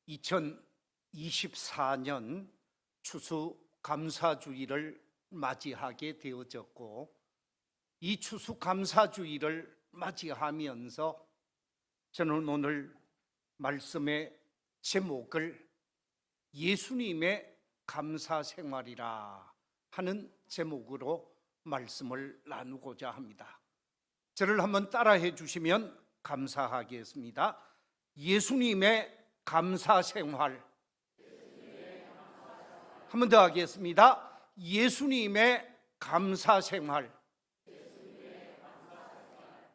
2024년 추수감사주일을 맞이하게 되어졌고, 이 추수감사주일을 맞이하면서 저는 오늘 말씀의 제목을 예수님의 감사생활이라 하는 제목으로 말씀을 나누고자 합니다. 저를 한번 따라해 주시면 감사하겠습니다. 예수님의 감사생활. 한 번 더 하겠습니다. 예수님의 감사생활.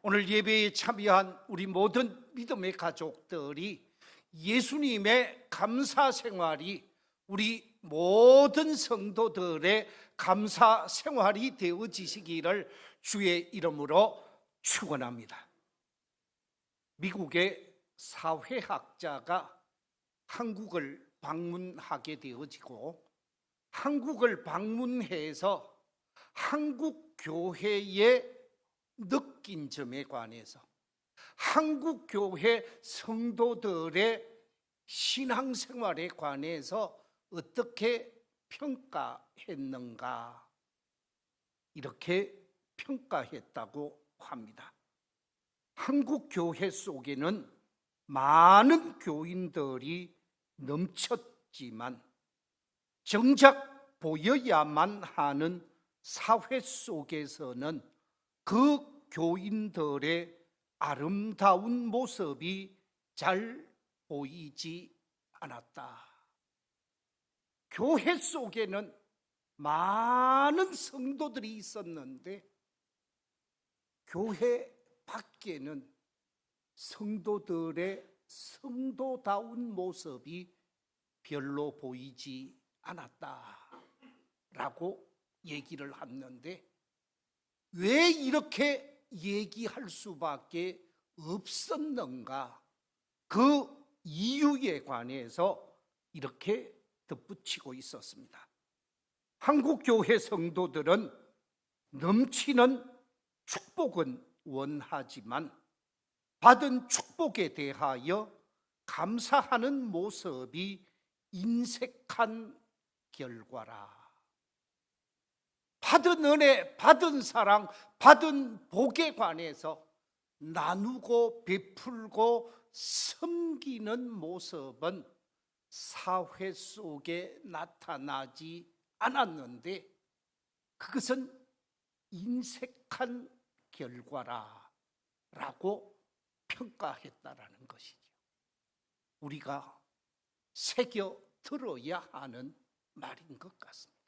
오늘 예배에 참여한 우리 모든 믿음의 가족들이 예수님의 감사생활이 우리 모든 성도들의 감사생활이 되어지시기를 주의 이름으로 축원합니다. 미국의 사회학자가 한국을 방문하게 되어지고, 한국을 방문해서 한국 교회의 느낀 점에 관해서, 한국 교회 성도들의 신앙생활에 관해서 어떻게 평가했는가, 이렇게 평가했다고 합니다. 한국 교회 속에는 많은 교인들이 넘쳤지만 정작 보여야만 하는 사회 속에서는 그 교인들의 아름다운 모습이 잘 보이지 않았다. 교회 속에는 많은 성도들이 있었는데 교회 밖에는 성도들의 성도다운 모습이 별로 보이지 않았다라고 얘기를 하는데, 왜 이렇게 얘기할 수밖에 없었는가, 그 이유에 관해서 이렇게 덧붙이고 있었습니다. 한국 교회 성도들은 넘치는 축복은 원하지만 받은 축복에 대하여 감사하는 모습이 인색한 결과라. 받은 은혜, 받은 사랑, 받은 복에 관해서 나누고 베풀고 섬기는 모습은 사회 속에 나타나지 않았는데, 그것은 인색한 결과라고 평가했다라는 것이죠. 우리가 새겨 들어야 하는 말인 것 같습니다.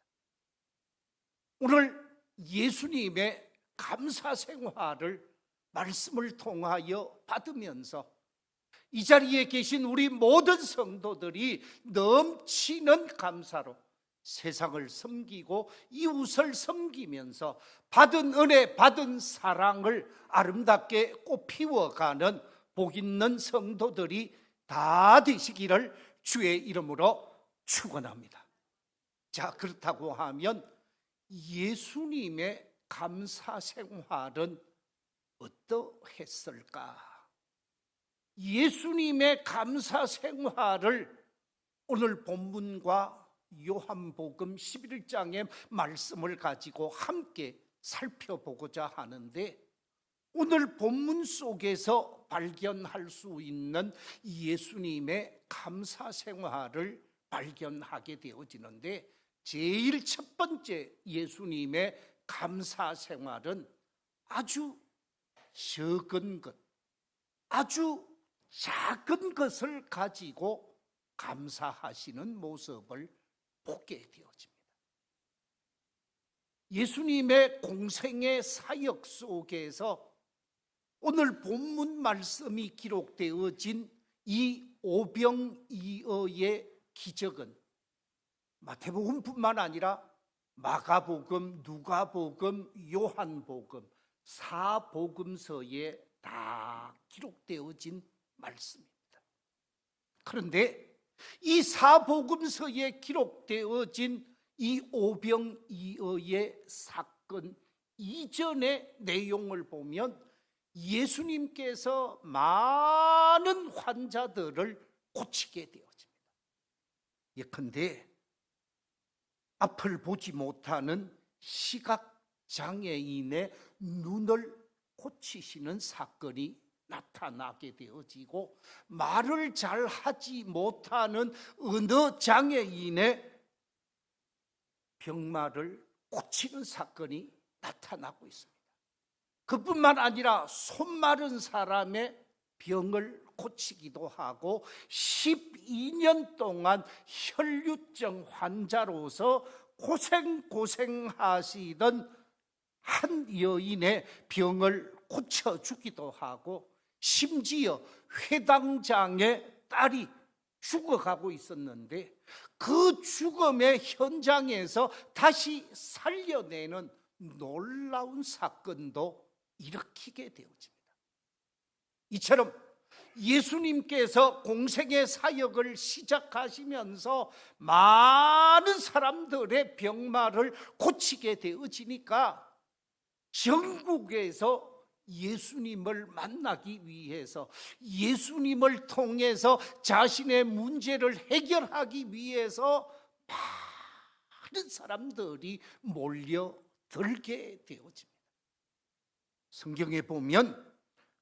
오늘 예수님의 감사생활을 말씀을 통하여 받으면서 이 자리에 계신 우리 모든 성도들이 넘치는 감사로 세상을 섬기고 이웃을 섬기면서 받은 은혜, 받은 사랑을 아름답게 꽃피워가는 복 있는 성도들이 다 되시기를 주의 이름으로 축원합니다. 자, 그렇다고 하면 예수님의 감사생활은 어떠했을까? 예수님의 감사생활을 오늘 본문과 요한복음 11장의 말씀을 가지고 함께 살펴보고자 하는데, 오늘 본문 속에서 발견할 수 있는 예수님의 감사생활을 발견하게 되어지는데, 제일 첫 번째 예수님의 감사생활은 아주 적은 것, 아주 작은 것을 가지고 감사하시는 모습을 보게 되어집니다. 예수님의 공생의 사역 속에서 오늘 본문 말씀이 기록되어진 이 오병이어의 기적은 마태복음뿐만 아니라 마가복음, 누가복음, 요한복음 4복음서에 다 기록되어진 말씀입니다. 그런데 이 4복음서에 기록되어진 이 오병이어의 사건 이전의 내용을 보면 예수님께서 많은 환자들을 고치게 되어집니다. 예컨대 앞을 보지 못하는 시각장애인의 눈을 고치시는 사건이 나타나게 되어지고, 말을 잘 하지 못하는 언어 장애인의 병마를 고치는 사건이 나타나고 있습니다. 그뿐만 아니라 손 마른 사람의 병을 고치기도 하고, 12년 동안 혈류증 환자로서 고생하시던 한 여인의 병을 고쳐주기도 하고, 심지어 회당장의 딸이 죽어가고 있었는데 그 죽음의 현장에서 다시 살려내는 놀라운 사건도 일으키게 되어집니다. 이처럼 예수님께서 공생의 사역을 시작하시면서 많은 사람들의 병마를 고치게 되어지니까 전국에서 예수님을 만나기 위해서, 예수님을 통해서 자신의 문제를 해결하기 위해서 많은 사람들이 몰려들게 되어집니다. 성경에 보면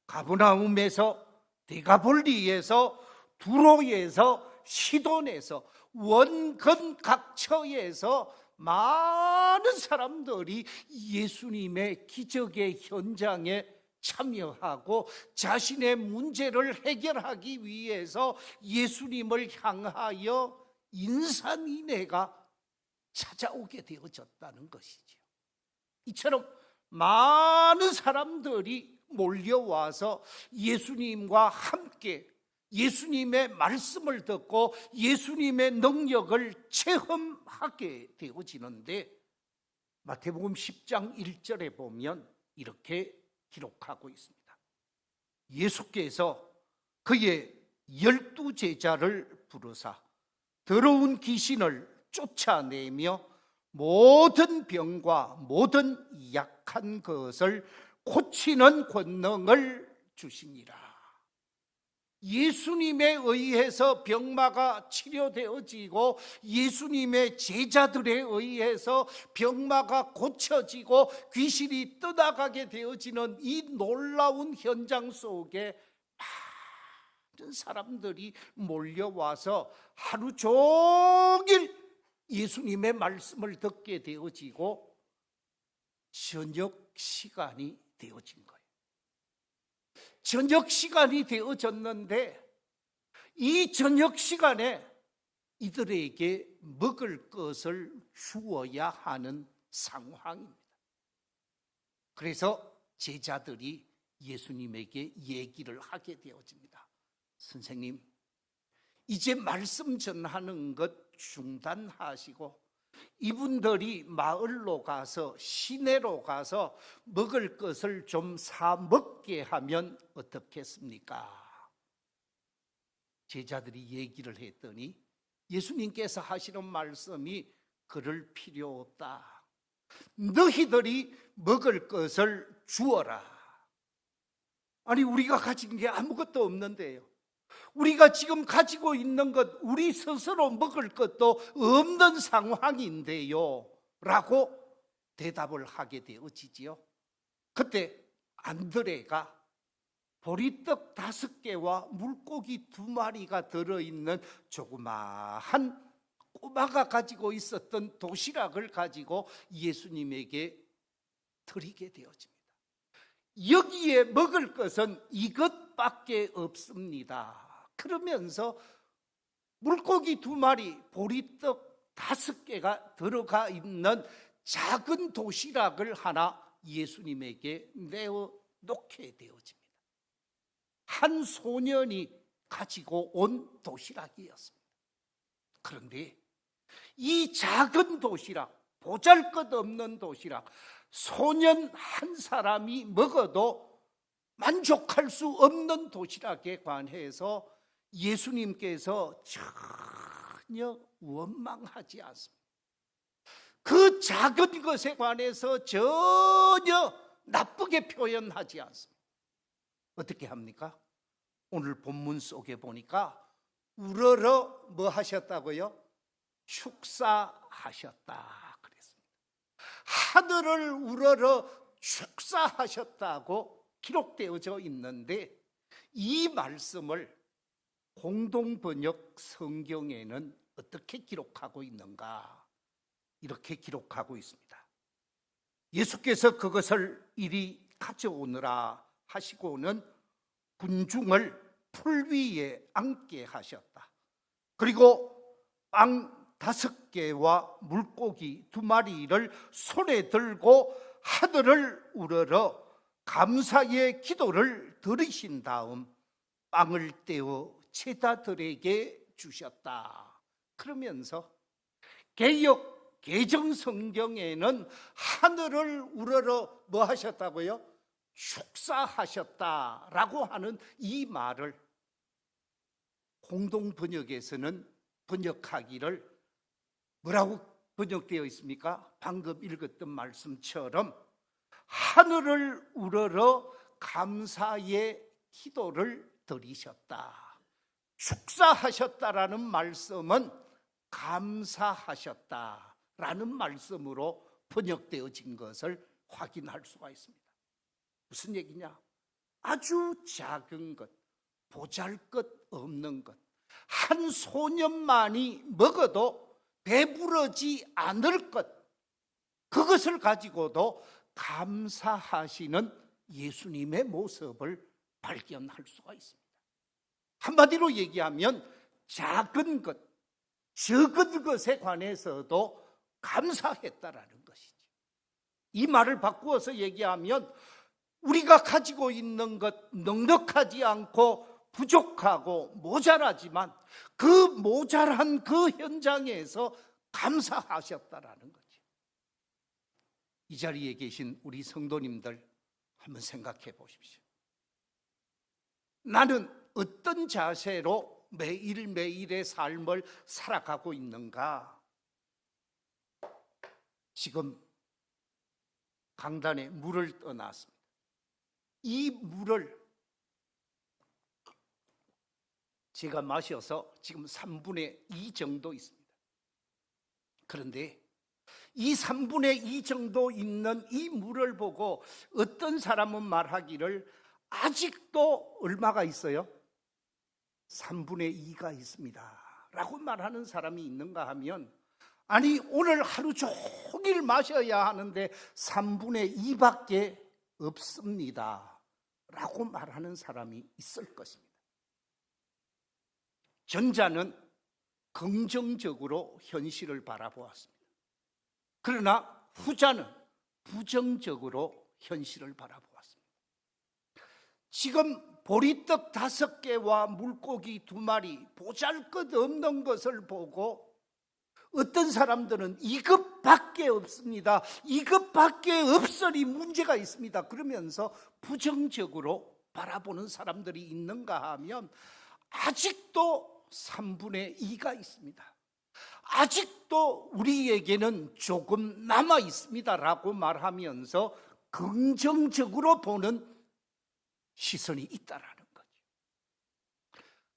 가버나움에서, 데가볼리에서, 두로에서, 시돈에서, 원근 각처에서 많은 사람들이 예수님의 기적의 현장에 참여하고 자신의 문제를 해결하기 위해서 예수님을 향하여 인산인해가 찾아오게 되어졌다는 것이죠. 이처럼 많은 사람들이 몰려와서 예수님과 함께 예수님의 말씀을 듣고 예수님의 능력을 체험하게 되어지는데, 마태복음 10장 1절에 보면 이렇게 기록하고 있습니다. 예수께서 그의 12 제자를 부르사 더러운 귀신을 쫓아내며 모든 병과 모든 약한 것을 고치는 권능을 주시니라. 예수님에 의해서 병마가 치료되어지고 예수님의 제자들에 의해서 병마가 고쳐지고 귀신이 떠나가게 되어지는 이 놀라운 현장 속에 많은 사람들이 몰려와서 하루 종일 예수님의 말씀을 듣게 되어지고 저녁 시간이 되어진 거예요. 저녁 시간이 되어졌는데 이 저녁 시간에 이들에게 먹을 것을 주어야 하는 상황입니다. 그래서 제자들이 예수님에게 얘기를 하게 되어집니다. 선생님, 이제 말씀 전하는 것 중단하시고 이분들이 마을로 가서, 시내로 가서 먹을 것을 좀 사 먹게 하면 어떻겠습니까? 제자들이 얘기를 했더니 예수님께서 하시는 말씀이 그럴 필요 없다. 너희들이 먹을 것을 주어라. 아니, 우리가 가진 게 아무것도 없는데요. 우리가 지금 가지고 있는 것, 우리 스스로 먹을 것도 없는 상황인데요 라고 대답을 하게 되어지지요. 그때 안드레가 보리떡 5개와 물고기 2마리가 들어있는 조그마한 꼬마가 가지고 있었던 도시락을 가지고 예수님에게 드리게 되어집니다. 여기에 먹을 것은 이것밖에 없습니다. 그러면서 물고기 2마리, 보리떡 5개가 들어가 있는 작은 도시락을 하나 예수님에게 내어 놓게 되어집니다. 한 소년이 가지고 온 도시락이었습니다. 그런데 이 작은 도시락, 보잘것없는 도시락, 소년 한 사람이 먹어도 만족할 수 없는 도시락에 관해서 예수님께서 전혀 원망하지 않습니다. 그 작은 것에 관해서 전혀 나쁘게 표현하지 않습니다. 어떻게 합니까? 오늘 본문 속에 보니까 우러러 뭐 하셨다고요? 축사하셨다 그랬습니다. 하늘을 우러러 축사하셨다고 기록되어져 있는데, 이 말씀을 공동번역 성경에는 어떻게 기록하고 있는가? 이렇게 기록하고 있습니다. 예수께서 그것을 이리 가져오느라 하시고는 군중을 풀 위에 앉게 하셨다. 그리고 빵 5개와 물고기 2마리를 손에 들고 하늘을 우러러 감사의 기도를 드리신 다음 빵을 떼어 제자들에게 주셨다. 그러면서 개역 개정 성경에는 하늘을 우러러 뭐 하셨다고요? 축사하셨다라고 하는 이 말을 공동 번역에서는 번역하기를 뭐라고 번역되어 있습니까? 방금 읽었던 말씀처럼 하늘을 우러러 감사의 기도를 드리셨다. 축사하셨다라는 말씀은 감사하셨다라는 말씀으로 번역되어진 것을 확인할 수가 있습니다. 무슨 얘기냐? 아주 작은 것, 보잘것없는 것, 한 소년만이 먹어도 배부르지 않을 것, 그것을 가지고도 감사하시는 예수님의 모습을 발견할 수가 있습니다. 한마디로 얘기하면 작은 것, 적은 것에 관해서도 감사했다라는 것이죠. 이 말을 바꾸어서 얘기하면 우리가 가지고 있는 것 넉넉하지 않고 부족하고 모자라지만 그 모자란 그 현장에서 감사하셨다라는 거죠. 이 자리에 계신 우리 성도님들 한번 생각해 보십시오. 나는 어떤 자세로 매일매일의 삶을 살아가고 있는가? 지금 강단에 물을 떠놨습니다. 이 물을 제가 마셔서 지금 3분의 2 정도 있습니다. 그런데 이 3분의 2 정도 있는 이 물을 보고 어떤 사람은 말하기를 아직도 얼마가 있어요? 3분의 2가 있습니다 라고 말하는 사람이 있는가 하면, 아니 오늘 하루 종일 마셔야 하는데 3분의 2밖에 없습니다 라고 말하는 사람이 있을 것입니다. 전자는 긍정적으로 현실을 바라보았습니다. 그러나 후자는 부정적으로 현실을 바라보았습니다. 지금 보리떡 5개와 물고기 2마리 보잘것없는 것을 보고 어떤 사람들은 이것밖에 없습니다, 이것밖에 없으니 문제가 있습니다 그러면서 부정적으로 바라보는 사람들이 있는가 하면, 아직도 3분의 2가 있습니다, 아직도 우리에게는 조금 남아 있습니다 라고 말하면서 긍정적으로 보는 시선이 있다라는 거죠.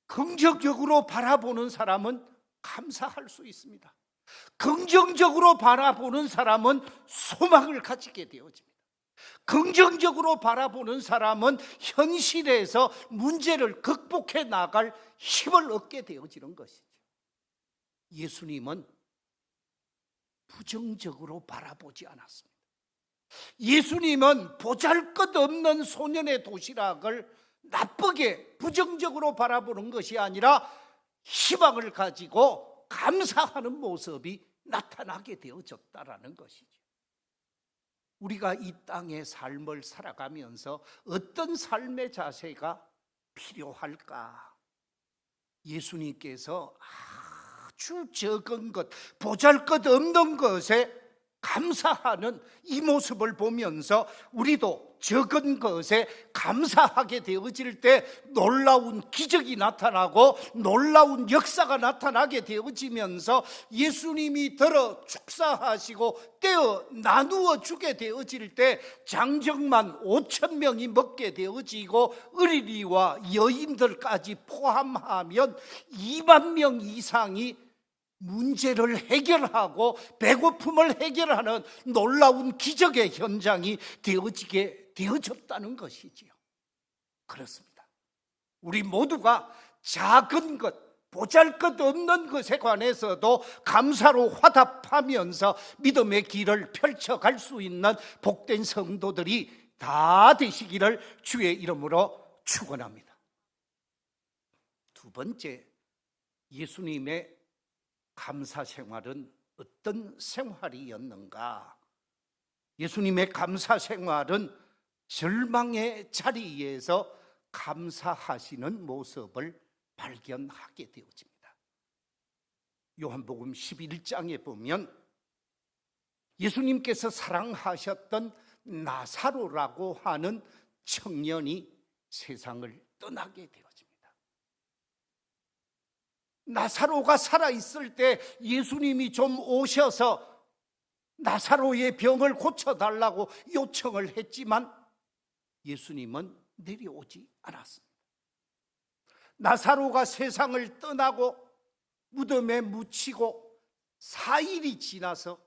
긍정적으로 바라보는 사람은 감사할 수 있습니다. 긍정적으로 바라보는 사람은 소망을 가지게 되어집니다. 긍정적으로 바라보는 사람은 현실에서 문제를 극복해 나갈 힘을 얻게 되어지는 것이죠. 예수님은 부정적으로 바라보지 않았습니다. 예수님은 보잘것없는 소년의 도시락을 나쁘게 부정적으로 바라보는 것이 아니라 희망을 가지고 감사하는 모습이 나타나게 되어졌다라는 것이죠. 우리가 이 땅의 삶을 살아가면서 어떤 삶의 자세가 필요할까? 예수님께서 아주 적은 것, 보잘것없는 것에 감사하는 이 모습을 보면서 우리도 적은 것에 감사하게 되어질 때 놀라운 기적이 나타나고 놀라운 역사가 나타나게 되어지면서 예수님이 들어 축사하시고 떼어 나누어 주게 되어질 때 장정만 5,000명이 먹게 되어지고 어린이와 여인들까지 포함하면 2만 명 이상이 문제를 해결하고 배고픔을 해결하는 놀라운 기적의 현장이 되어졌다는 것이지요. 그렇습니다. 우리 모두가 작은 것, 보잘것없는 것에 관해서도 감사로 화답하면서 믿음의 길을 펼쳐갈 수 있는 복된 성도들이 다 되시기를 주의 이름으로 축원합니다. 두 번째, 예수님의 감사 생활은 어떤 생활이었는가? 예수님의 감사 생활은 절망의 자리에서 감사하시는 모습을 발견하게 되어집니다. 요한복음 11장에 보면 예수님께서 사랑하셨던 나사로라고 하는 청년이 세상을 떠나게 되어집니다. 나사로가 살아있을 때 예수님이 좀 오셔서 나사로의 병을 고쳐달라고 요청을 했지만 예수님은 내려오지 않았습니다. 나사로가 세상을 떠나고 무덤에 묻히고 4일이 지나서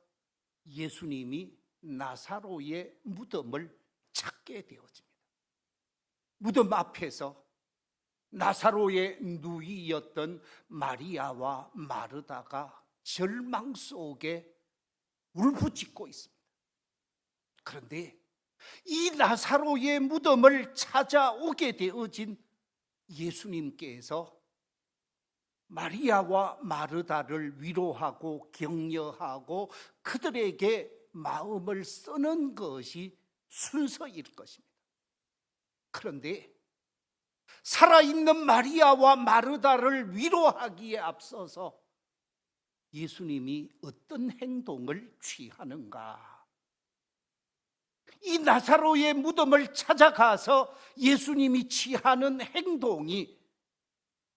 예수님이 나사로의 무덤을 찾게 되어집니다. 무덤 앞에서 나사로의 누이였던 마리아와 마르다가 절망 속에 울부짖고 있습니다. 그런데 이 나사로의 무덤을 찾아오게 되어진 예수님께서 마리아와 마르다를 위로하고 격려하고 그들에게 마음을 쓰는 것이 순서일 것입니다. 그런데 살아있는 마리아와 마르다를 위로하기에 앞서서 예수님이 어떤 행동을 취하는가? 이 나사로의 무덤을 찾아가서 예수님이 취하는 행동이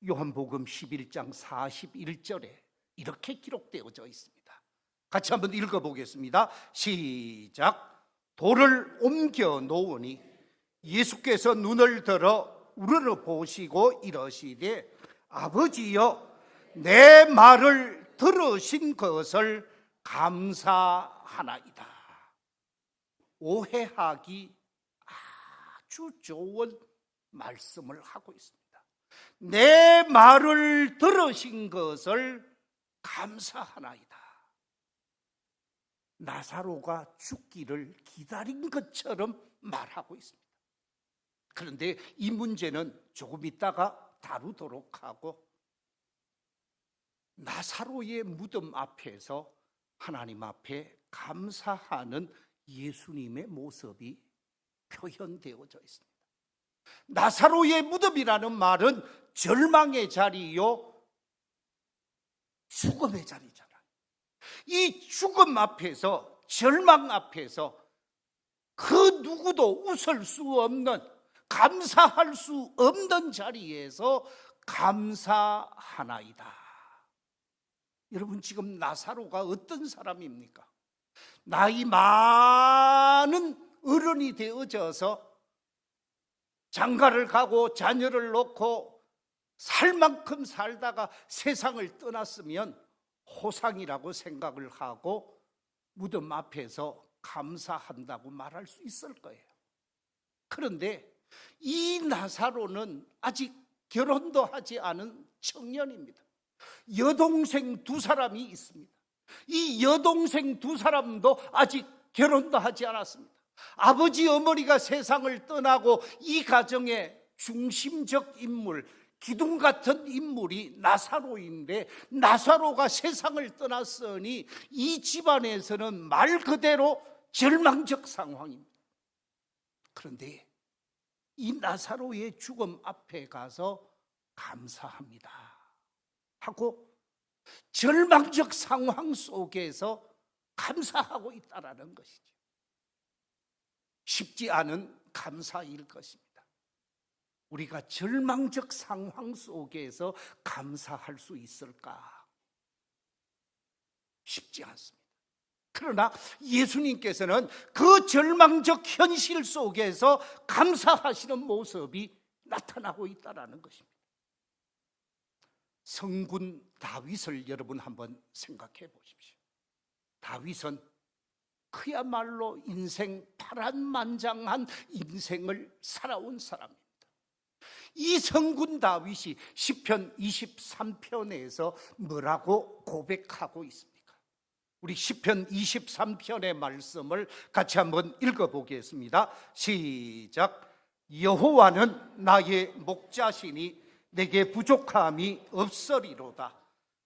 요한복음 11장 41절에 이렇게 기록되어져 있습니다. 같이 한번 읽어보겠습니다. 시작. 돌을 옮겨 놓으니 예수께서 눈을 들어 우러러 보시고 이러시되 아버지여 내 말을 들으신 것을 감사하나이다. 오해하기 아주 좋은 말씀을 하고 있습니다. 내 말을 들으신 것을 감사하나이다. 나사로가 죽기를 기다린 것처럼 말하고 있습니다. 그런데 이 문제는 조금 있다가 다루도록 하고, 나사로의 무덤 앞에서 하나님 앞에 감사하는 예수님의 모습이 표현되어져 있습니다. 나사로의 무덤이라는 말은 절망의 자리요, 죽음의 자리잖아요. 이 죽음 앞에서, 절망 앞에서 그 누구도 웃을 수 없는, 감사할 수 없는 자리에서 감사하나이다. 여러분, 지금 나사로가 어떤 사람입니까? 나이 많은 어른이 되어져서 장가를 가고 자녀를 놓고 살 만큼 살다가 세상을 떠났으면 호상이라고 생각을 하고 무덤 앞에서 감사한다고 말할 수 있을 거예요. 그런데 이 나사로는 아직 결혼도 하지 않은 청년입니다. 여동생 2사람이 있습니다. 이 여동생 2사람도 아직 결혼도 하지 않았습니다. 아버지 어머니가 세상을 떠나고 이 가정의 중심적 인물, 기둥 같은 인물이 나사로인데, 나사로가 세상을 떠났으니 이 집안에서는 말 그대로 절망적 상황입니다. 그런데 이 나사로의 죽음 앞에 가서 감사합니다 하고 절망적 상황 속에서 감사하고 있다는 것이죠. 쉽지 않은 감사일 것입니다. 우리가 절망적 상황 속에서 감사할 수 있을까? 쉽지 않습니다. 그러나 예수님께서는 그 절망적 현실 속에서 감사하시는 모습이 나타나고 있다는 것입니다. 성군 다윗을 여러분 한번 생각해 보십시오. 다윗은 그야말로 인생 파란만장한 인생을 살아온 사람입니다. 이 성군 다윗이 시편 23편에서 뭐라고 고백하고 있습니까? 우리 시편 23편의 말씀을 같이 한번 읽어보겠습니다. 시작. 여호와는 나의 목자시니 내게 부족함이 없으리로다.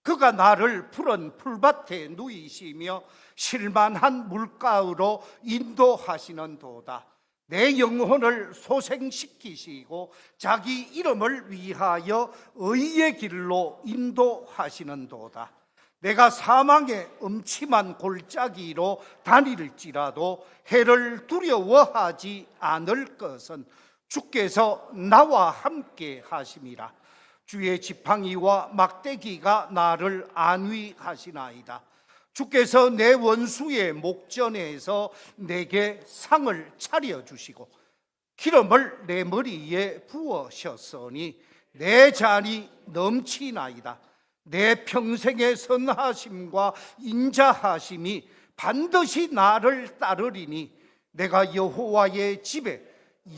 그가 나를 푸른 풀밭에 누이시며 실만한 물가로 인도하시는도다. 내 영혼을 소생시키시고 자기 이름을 위하여 의의 길로 인도하시는도다. 내가 사망의 음침한 골짜기로 다닐지라도 해를 두려워하지 않을 것은 주께서 나와 함께 하심이라. 주의 지팡이와 막대기가 나를 안위하시나이다. 주께서 내 원수의 목전에서 내게 상을 차려주시고 기름을 내 머리에 부으셨으니 내 잔이 넘치나이다. 내 평생의 선하심과 인자하심이 반드시 나를 따르리니 내가 여호와의 집에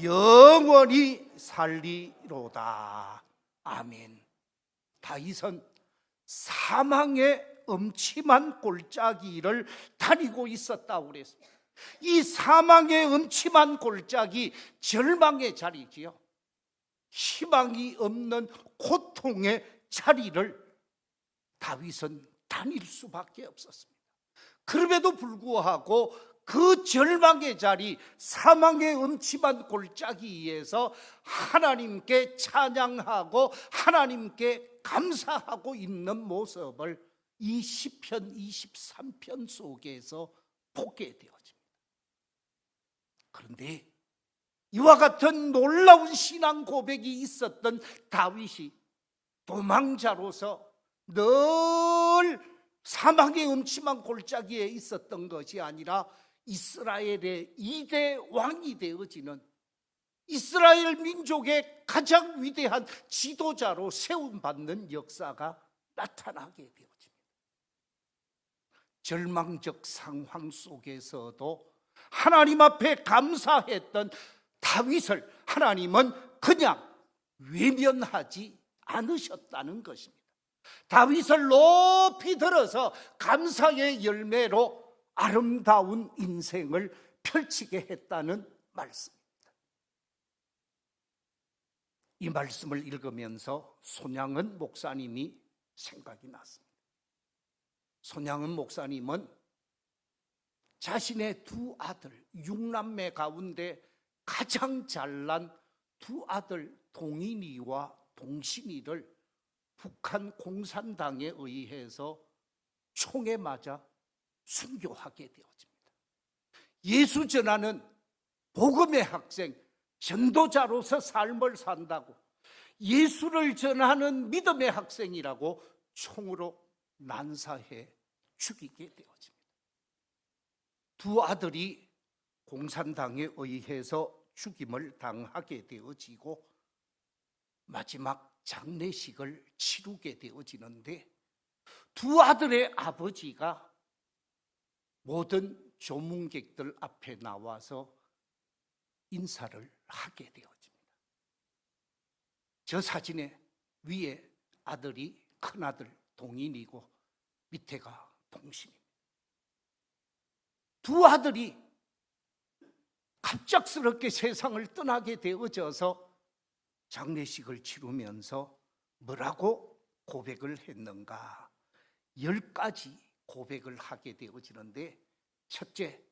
영원히 살리로다. 아멘. 다윗은 사망의 음침한 골짜기를 다니고 있었다고 그랬습니다. 이 사망의 음침한 골짜기, 절망의 자리지요. 희망이 없는 고통의 자리를 다윗은 다닐 수밖에 없었습니다. 그럼에도 불구하고 그 절망의 자리, 사망의 음침한 골짜기에서 하나님께 찬양하고 하나님께 감사하고 있는 모습을 이 시편 23편 속에서 보게 되어집니다. 그런데 이와 같은 놀라운 신앙 고백이 있었던 다윗이 도망자로서 늘 사망의 음침한 골짜기에 있었던 것이 아니라 이스라엘의 2대 왕이 되어지는 이스라엘 민족의 가장 위대한 지도자로 세움받는 역사가 나타나게 되어집니다. 절망적 상황 속에서도 하나님 앞에 감사했던 다윗을 하나님은 그냥 외면하지 않으셨다는 것입니다. 다윗을 높이 들어서 감사의 열매로 아름다운 인생을 펼치게 했다는 말씀입니다. 이 말씀을 읽으면서 손양은 목사님이 생각이 났습니다. 손양은 목사님은 자신의 두 아들, 6남매 가운데 가장 잘난 두 아들 동인이와 동신이를 북한 공산당에 의해서 총에 맞아 순교하게 되어집니다. 예수 전하는 복음의 학생, 전도자로서 삶을 산다고 예수를 전하는 믿음의 학생이라고 총으로 난사해 죽이게 되어집니다. 두 아들이 공산당에 의해서 죽임을 당하게 되어지고 마지막 장례식을 치르게 되어지는데 두 아들의 아버지가 모든 조문객들 앞에 나와서 인사를 하게 되어집니다. 저 사진에 위에 아들이 큰아들 동인이고 밑에가 동신입니다. 두 아들이 갑작스럽게 세상을 떠나게 되어져서 장례식을 치르면서 뭐라고 고백을 했는가? 10가지 고백을 하게 되어지는데 첫째,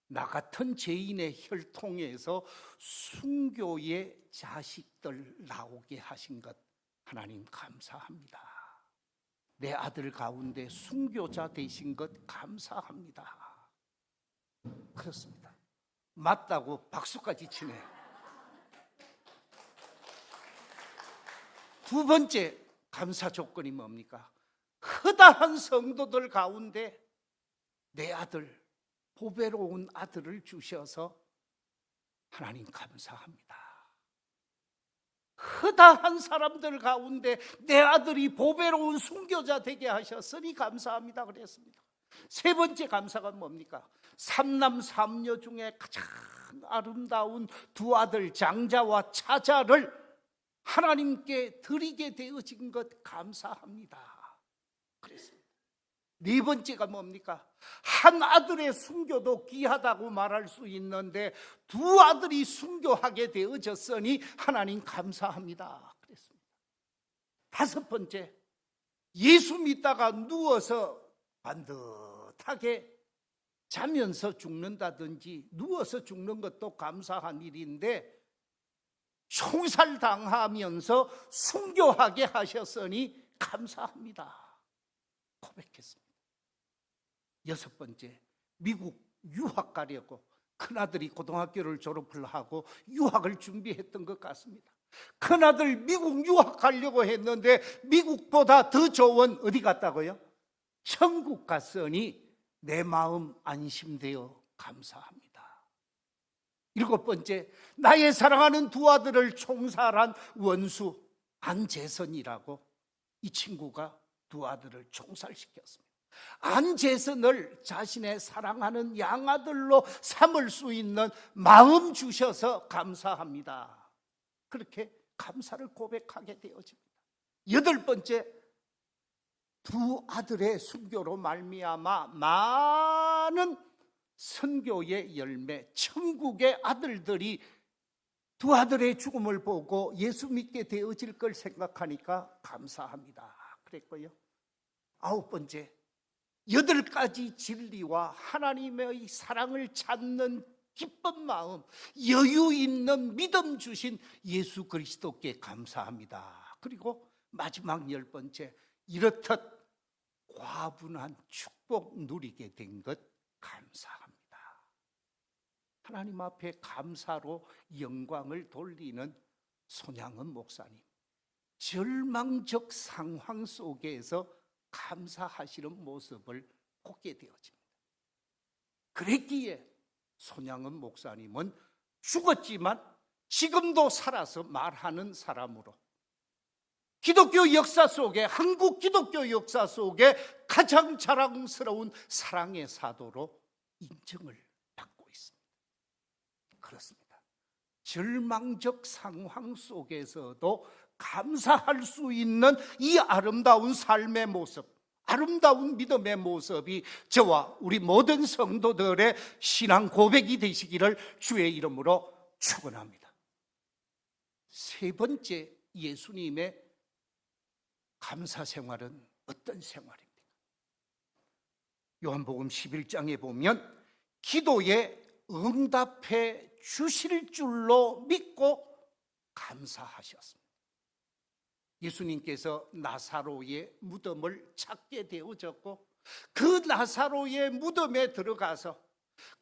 나 같은 죄인의 혈통에서 순교의 자식들 나오게 하신 것 하나님 감사합니다. 내 아들 가운데 순교자 되신 것 감사합니다. 그렇습니다. 맞다고 박수까지 치네. 두 번째 감사 조건이 뭡니까? 허다한 성도들 가운데 내 아들, 보배로운 아들을 주셔서 하나님 감사합니다. 허다한 사람들 가운데 내 아들이 보배로운 순교자 되게 하셨으니 감사합니다 그랬습니다. 세 번째 감사가 뭡니까? 삼남 삼녀 중에 가장 아름다운 두 아들 장자와 차자를 하나님께 드리게 되어진 것 감사합니다 그랬습니다. 네 번째가 뭡니까? 한 아들의 순교도 귀하다고 말할 수 있는데 두 아들이 순교하게 되어졌으니 하나님 감사합니다 그랬습니다. 다섯 번째, 예수 믿다가 누워서 반듯하게 자면서 죽는다든지 누워서 죽는 것도 감사한 일인데 총살당하면서 순교하게 하셨으니 감사합니다 고백했습니다. 여섯 번째, 미국 유학 가려고 큰아들이 고등학교를 졸업을 하고 유학을 준비했던 것 같습니다. 큰아들 미국 유학 가려고 했는데 미국보다 더 좋은 어디 갔다고요? 천국 갔으니 내 마음 안심되어 감사합니다. 일곱 번째, 나의 사랑하는 두 아들을 총살한 원수 안재선이라고 이 친구가 두 아들을 총살시켰습니다. 안재선을 자신의 사랑하는 양아들로 삼을 수 있는 마음 주셔서 감사합니다. 그렇게 감사를 고백하게 되어집니다. 여덟 번째, 두 아들의 순교로 말미암아 많은 선교의 열매, 천국의 아들들이 두 아들의 죽음을 보고 예수 믿게 되어질 걸 생각하니까 감사합니다 그랬고요. 아홉 번째, 여덟 가지 진리와 하나님의 사랑을 찾는 기쁜 마음, 여유 있는 믿음 주신 예수 그리스도께 감사합니다. 그리고 마지막 열 번째, 이렇듯 과분한 축복 누리게 된 것 감사합니다. 하나님 앞에 감사로 영광을 돌리는 손양은 목사님, 절망적 상황 속에서 감사하시는 모습을 보게 되어집니다. 그랬기에 손양은 목사님은 죽었지만 지금도 살아서 말하는 사람으로 기독교 역사 속에, 한국 기독교 역사 속에 가장 자랑스러운 사랑의 사도로 인정을 받고 있습니다. 그렇습니다. 절망적 상황 속에서도 감사할 수 있는 이 아름다운 삶의 모습, 아름다운 믿음의 모습이 저와 우리 모든 성도들의 신앙 고백이 되시기를 주의 이름으로 축원합니다. 세 번째, 예수님의 감사 생활은 어떤 생활입니까? 요한복음 11장에 보면 기도에 응답해 주실 줄로 믿고 감사하셨습니다. 예수님께서 나사로의 무덤을 찾게 되어졌고 그 나사로의 무덤에 들어가서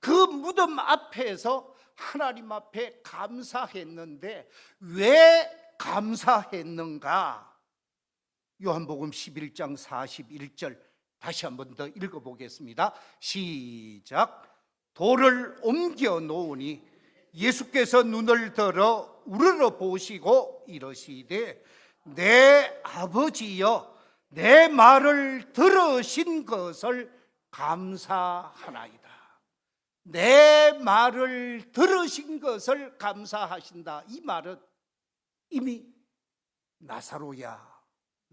그 무덤 앞에서 하나님 앞에 감사했는데 왜 감사했는가? 요한복음 11장 41절 다시 한 번 더 읽어보겠습니다. 시작. 돌을 옮겨 놓으니 예수께서 눈을 들어 우러러 보시고 이러시되 내 아버지여 내 말을 들으신 것을 감사하나이다. 내 말을 들으신 것을 감사하신다. 이 말은 이미 나사로야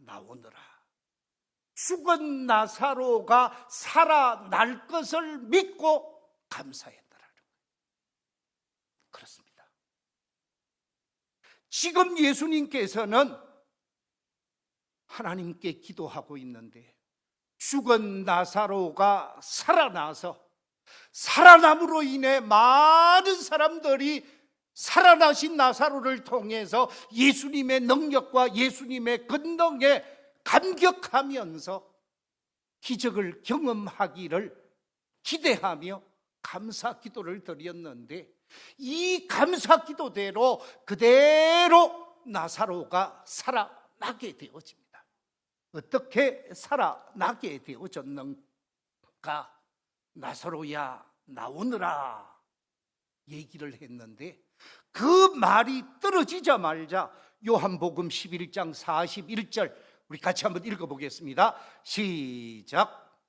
나오너라, 죽은 나사로가 살아날 것을 믿고 감사했더라는 거예요. 그렇습니다. 지금 예수님께서는 하나님께 기도하고 있는데 죽은 나사로가 살아나서 살아남으로 인해 많은 사람들이 살아나신 나사로를 통해서 예수님의 능력과 예수님의 권능에 감격하면서 기적을 경험하기를 기대하며 감사 기도를 드렸는데 이 감사 기도대로 그대로 나사로가 살아나게 되어집니다. 어떻게 살아나게 되어졌는가? 나사로야 나오너라 얘기를 했는데 그 말이 떨어지자마자 요한복음 11장 41절 우리 같이 한번 읽어보겠습니다. 시작.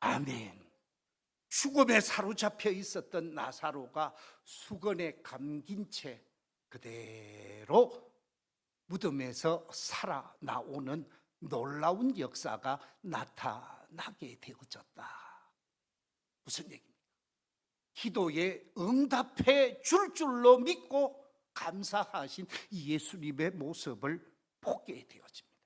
아멘. 죽음에 사로잡혀 있었던 나사로가 수건에 감긴 채 그대로 무덤에서 살아나오는 놀라운 역사가 나타나게 되어졌다. 무슨 얘기입니까? 기도에 응답해 줄 줄로 믿고 감사하신 예수님의 모습을 보게 되어집니다.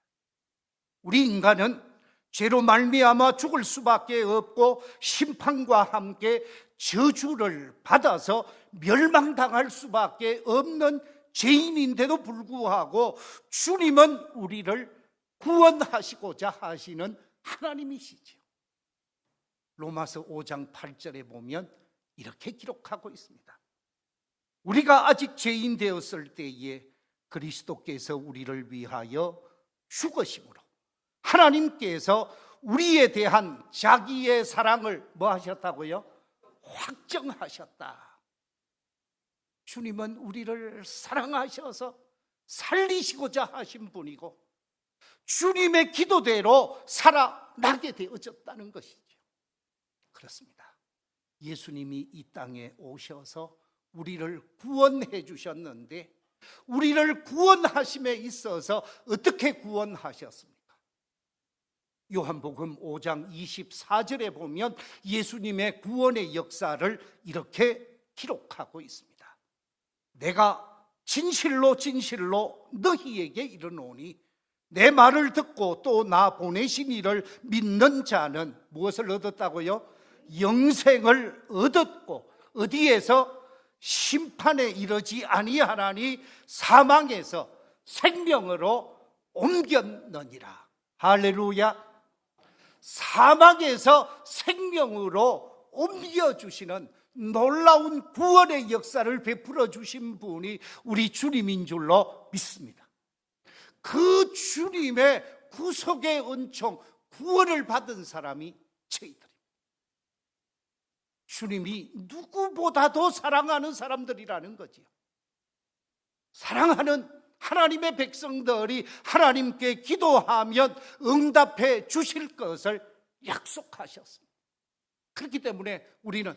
우리 인간은 죄로 말미암아 죽을 수밖에 없고 심판과 함께 저주를 받아서 멸망당할 수밖에 없는 죄인인데도 불구하고 주님은 우리를 구원하시고자 하시는 하나님이시죠. 로마서 5장 8절에 보면 이렇게 기록하고 있습니다. 우리가 아직 죄인 되었을 때에 그리스도께서 우리를 위하여 죽으심으로 하나님께서 우리에 대한 자기의 사랑을 뭐 하셨다고요? 확정하셨다. 주님은 우리를 사랑하셔서 살리시고자 하신 분이고 주님의 기도대로 살아나게 되어졌다는 것이죠. 그렇습니다. 예수님이 이 땅에 오셔서 우리를 구원해 주셨는데 우리를 구원하심에 있어서 어떻게 구원하셨습니까? 요한복음 5장 24절에 보면 예수님의 구원의 역사를 이렇게 기록하고 있습니다. 내가 진실로 진실로 너희에게 이르노니 내 말을 듣고 또 나 보내신 이를 믿는 자는 무엇을 얻었다고요? 영생을 얻었고 어디에서? 심판에 이르지 아니하나니 사망에서 생명으로 옮겼느니라. 할렐루야. 사망에서 생명으로 옮겨주시는 놀라운 구원의 역사를 베풀어 주신 분이 우리 주님인 줄로 믿습니다. 그 주님의 구속의 은총, 구원을 받은 사람이 저희들입니다. 주님이 누구보다도 사랑하는 사람들이라는 거지요. 사랑하는 하나님의 백성들이 하나님께 기도하면 응답해 주실 것을 약속하셨습니다. 그렇기 때문에 우리는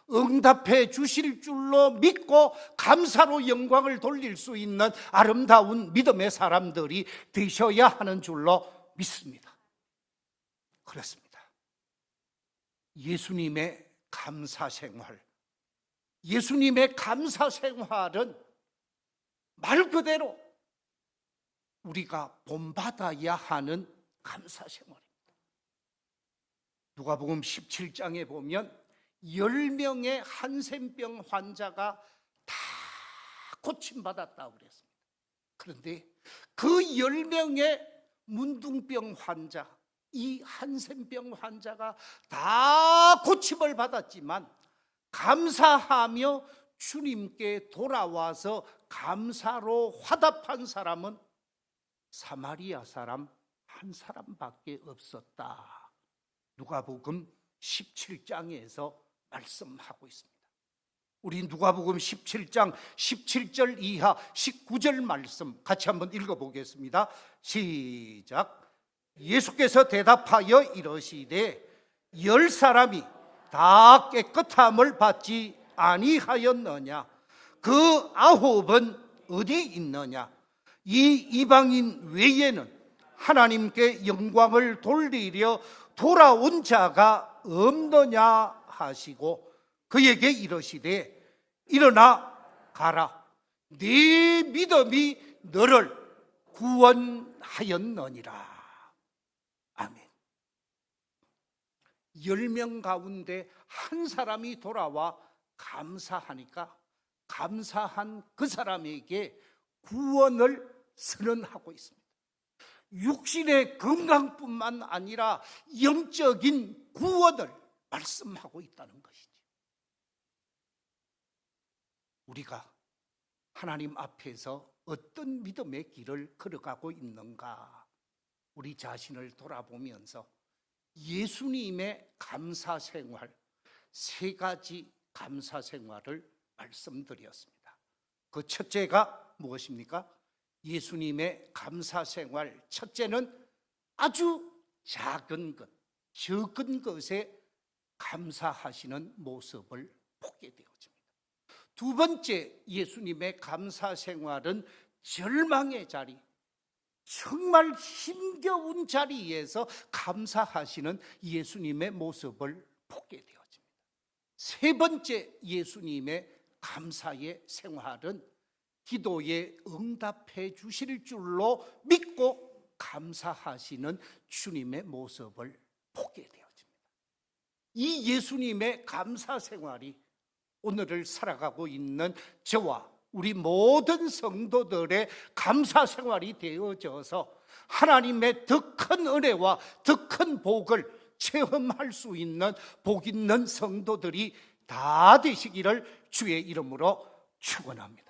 응답해 주실 줄로 믿고 감사로 영광을 돌릴 수 있는 아름다운 믿음의 사람들이 되셔야 하는 줄로 믿습니다. 그렇습니다. 예수님의 감사 생활, 예수님의 감사 생활은 말 그대로 우리가 본받아야 하는 감사 생활입니다. 누가복음 17장에 보면 10명의 한센병 환자가 다 고침받았다고 그랬습니다. 그런데 그 10명의 문둥병 환자, 이 한센병 환자가 다 고침을 받았지만 감사하며 주님께 돌아와서 감사로 화답한 사람은 사마리아 사람 한 사람밖에 없었다. 누가복음 17장에서 말씀하고 있습니다. 우리 누가복음 17장 17절 이하 19절 말씀 같이 한번 읽어보겠습니다. 시작. 예수께서 대답하여 이르시되 10사람이 다 깨끗함을 받지 아니하였느냐? 그 9은 어디 있느냐? 이 이방인 외에는 하나님께 영광을 돌리려 돌아온 자가 없느냐 하시고 그에게 이르시되 일어나 가라. 네 믿음이 너를 구원하였느니라. 아멘. 10명 가운데 한 사람이 돌아와 감사하니까 감사한 그 사람에게 구원을 선언하고 있습니다. 육신의 건강뿐만 아니라 영적인 구원을 말씀하고 있다는 것이죠. 우리가 하나님 앞에서 어떤 믿음의 길을 걸어가고 있는가, 우리 자신을 돌아보면서 예수님의 감사 생활, 세 가지 감사 생활을 말씀드렸습니다. 그 첫째가 무엇입니까? 예수님의 감사 생활. 첫째는 아주 작은 것, 적은 것에 감사하시는 모습을 보게 되어집니다. 두 번째, 예수님의 감사 생활은 절망의 자리, 정말 힘겨운 자리에서 감사하시는 예수님의 모습을 보게 되어집니다. 세 번째, 예수님의 감사의 생활은 기도에 응답해 주실 줄로 믿고 감사하시는 주님의 모습을 보게 되어집니다. 이 예수님의 감사 생활이 오늘을 살아가고 있는 저와 우리 모든 성도들의 감사 생활이 되어져서 하나님의 더 큰 은혜와 더 큰 복을 체험할 수 있는 복 있는 성도들이 다 되시기를 주의 이름으로 축원합니다.